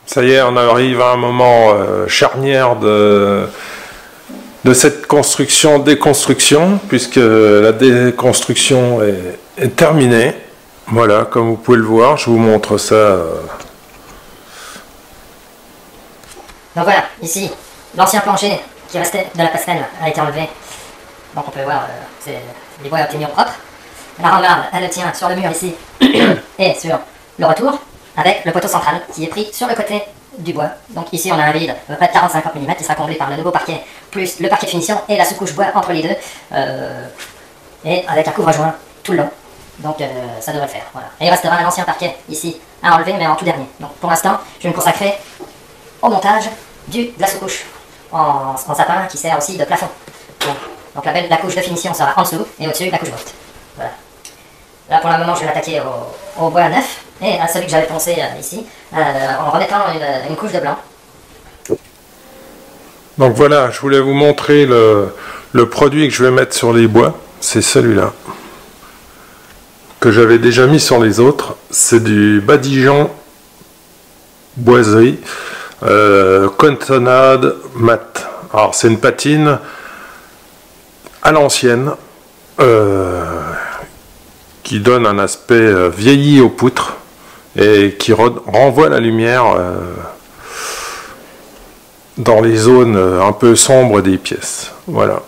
Ça y est, on arrive à un moment charnière de cette construction-déconstruction, puisque la déconstruction est terminée. Voilà, comme vous pouvez le voir, je vous montre ça. Donc voilà, ici, l'ancien plancher qui restait de la passerelle a été enlevé. Donc on peut voir, les bois ont été mis au propre. La rambarde, elle tient sur le mur ici et sur le retour, avec le poteau central qui est pris sur le côté du bois. Donc ici on a un vide à peu près de 40-50 mm qui sera comblé par le nouveau parquet, plus le parquet de finition et la sous-couche bois entre les deux, et avec un couvre-joint tout le long. Donc ça devrait le faire. Voilà. Et il restera un ancien parquet ici à enlever, mais en tout dernier. Donc pour l'instant, je vais me consacrer au montage de la sous-couche en sapin qui sert aussi de plafond. Donc la couche de finition sera en dessous et au-dessus la couche morte. Voilà. Là pour le moment je vais l'attaquer au bois neuf et à celui que j'avais poncé ici en remettant une couche de blanc. Donc voilà, je voulais vous montrer le produit que je vais mettre sur les bois. C'est celui-là que j'avais déjà mis sur les autres. C'est du badigeon boiserie cotonnade mat. Alors c'est une patine à l'ancienne qui donne un aspect vieilli aux poutres et qui renvoie la lumière dans les zones un peu sombres des pièces. Voilà.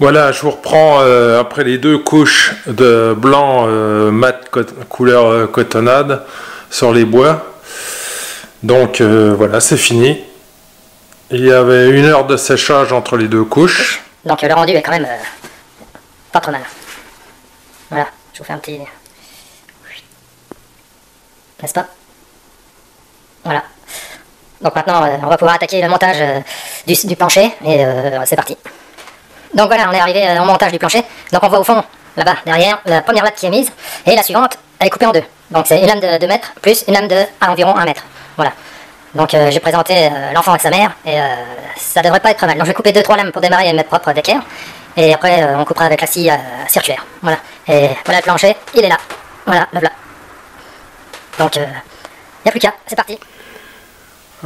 Voilà, je vous reprends après les deux couches de blanc mat couleur cotonnade sur les bois. Donc voilà, c'est fini. Il y avait 1 heure de séchage entre les deux couches. Donc le rendu est quand même pas trop mal. Voilà, je vous fais un petit... N'est-ce pas? Voilà. Donc maintenant, on va pouvoir attaquer le montage du plancher et c'est parti. Donc voilà, on est arrivé au montage du plancher. Donc on voit au fond, là-bas, derrière, la première latte qui est mise, et la suivante, elle est coupée en deux. Donc c'est une lame de 2 mètres, plus une lame de à environ 1 mètre. Voilà. Donc j'ai présenté l'enfant avec sa mère, et ça devrait pas être très mal. Donc je vais couper 2-3 lames pour démarrer et mettre propre d'équerre. Et après on coupera avec la scie circulaire. Voilà. Et voilà le plancher, il est là. Voilà, le voilà. Donc il n'y a plus qu'à, c'est parti.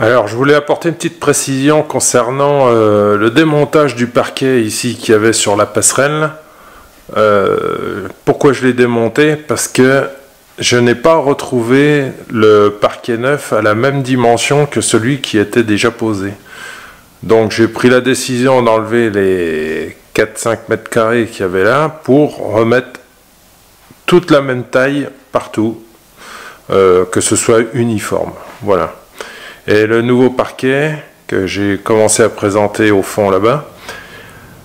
Alors je voulais apporter une petite précision concernant le démontage du parquet ici qu'il y avait sur la passerelle. Pourquoi je l'ai démonté? Parce que je n'ai pas retrouvé le parquet neuf à la même dimension que celui qui était déjà posé. Donc j'ai pris la décision d'enlever les 4-5 mètres carrés qu'il y avait là pour remettre toute la même taille partout, que ce soit uniforme. Voilà. Et le nouveau parquet que j'ai commencé à présenter au fond là-bas,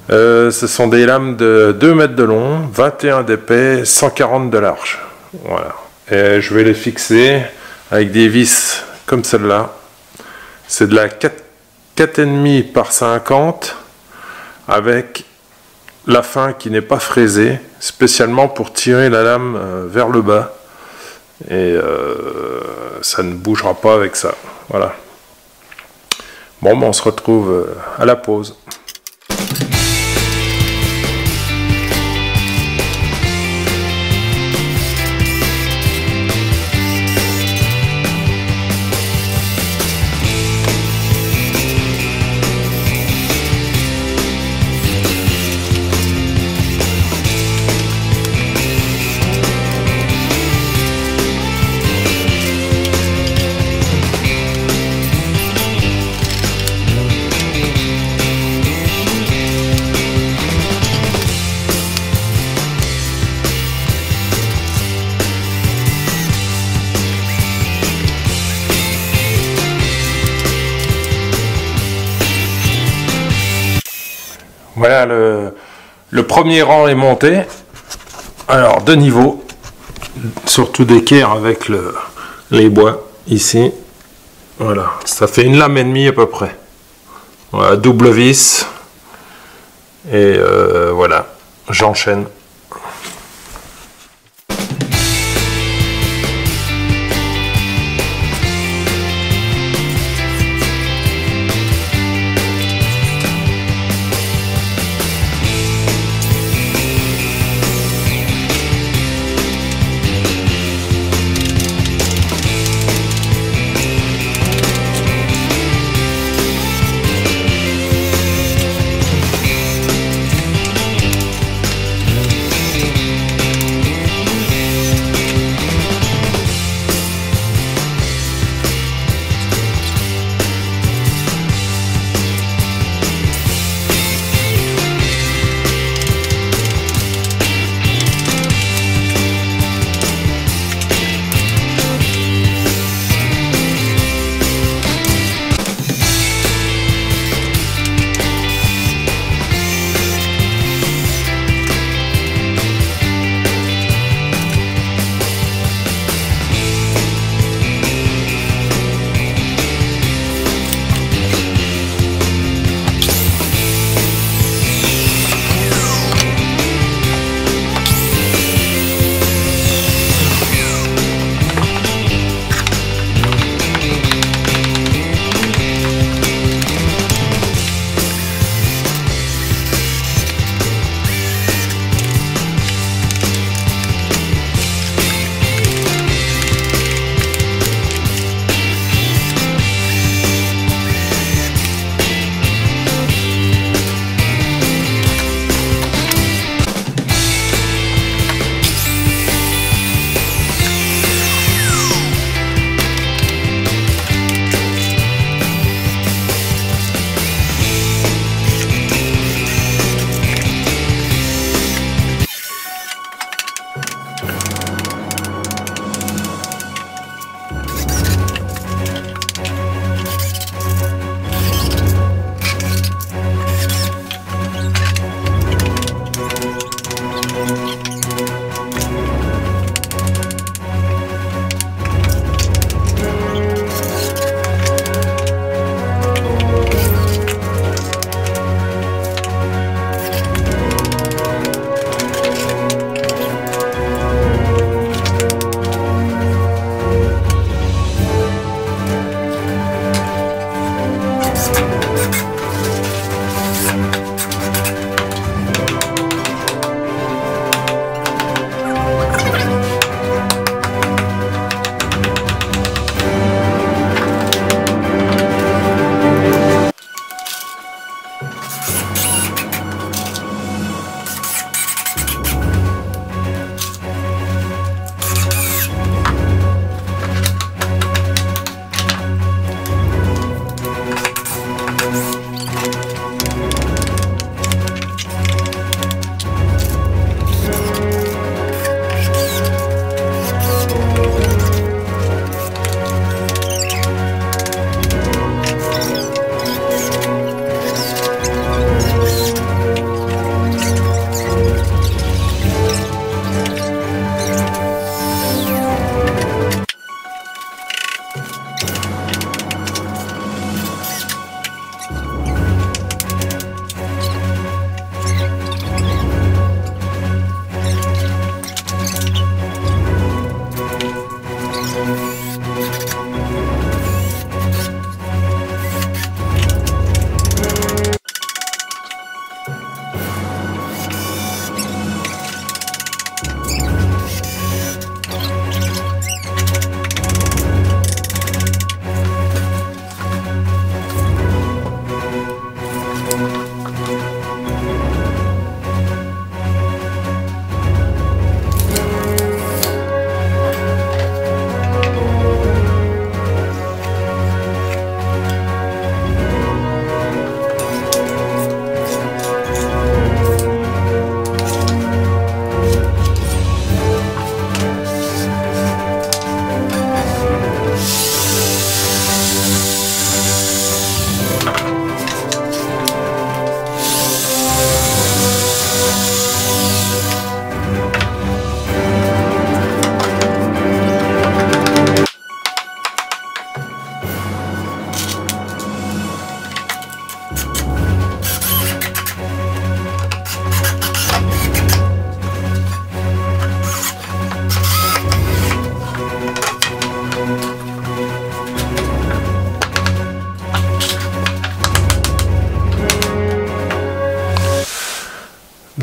ce sont des lames de 2 mètres de long, 21 d'épais, 140 de large. Voilà. Et je vais les fixer avec des vis comme celle-là. C'est de la 4,5 par 50 avec la fin qui n'est pas fraisée, spécialement pour tirer la lame vers le bas. Et ça ne bougera pas avec ça. Voilà. Bon, ben on se retrouve à la pause. Voilà, le premier rang est monté. Alors, de niveau, surtout d'équerre avec les bois, ici. Voilà, ça fait une lame et demie à peu près. Voilà, double vis. Et voilà, j'enchaîne.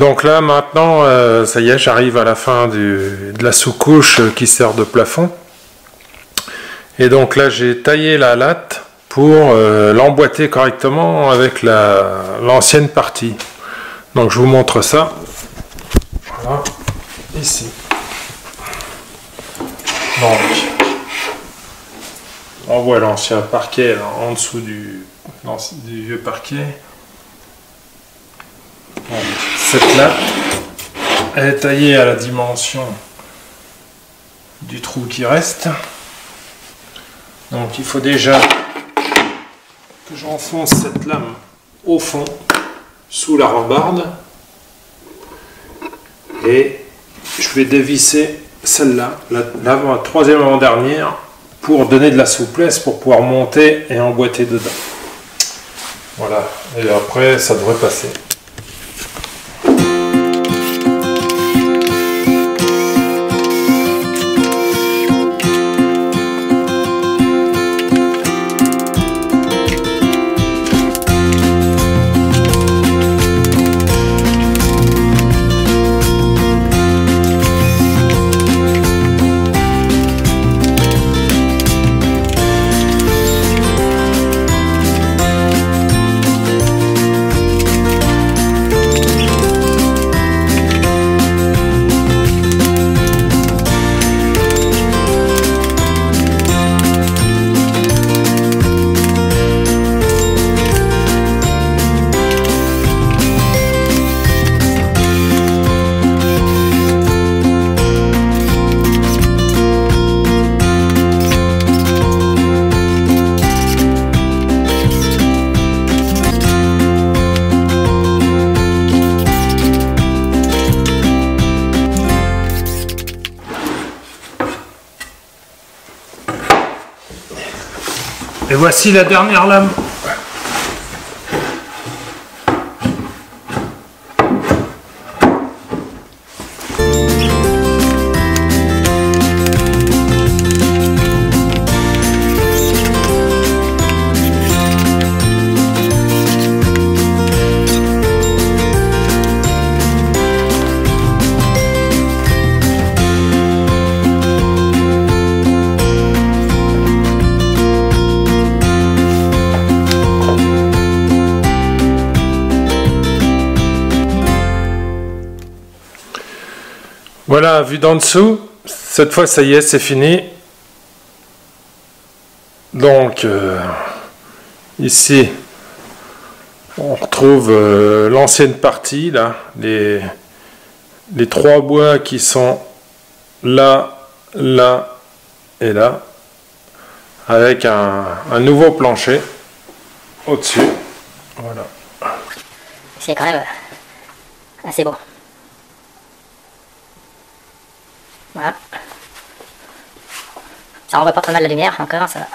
Donc là maintenant, ça y est, j'arrive à la fin de la sous-couche qui sert de plafond. Et donc là j'ai taillé la latte pour l'emboîter correctement avec l'ancienne partie. Donc je vous montre ça. Voilà, ici. Donc on voit l'ancien parquet là, en dessous du vieux parquet. Donc, cette latte, elle est taillée à la dimension du trou qui reste. Donc il faut déjà que j'enfonce cette lame au fond, sous la rambarde. Et je vais dévisser celle-là, la troisième avant-dernière, pour donner de la souplesse, pour pouvoir monter et emboîter dedans. Voilà, et après ça devrait passer. Et voici la dernière lame. Voilà, vue d'en dessous, cette fois ça y est, c'est fini. Donc ici on retrouve l'ancienne partie, là, les trois bois qui sont là, là et là, avec un nouveau plancher au-dessus. Voilà. C'est quand même assez beau. Voilà. Ça renvoie pas très mal la lumière, encore, ça va.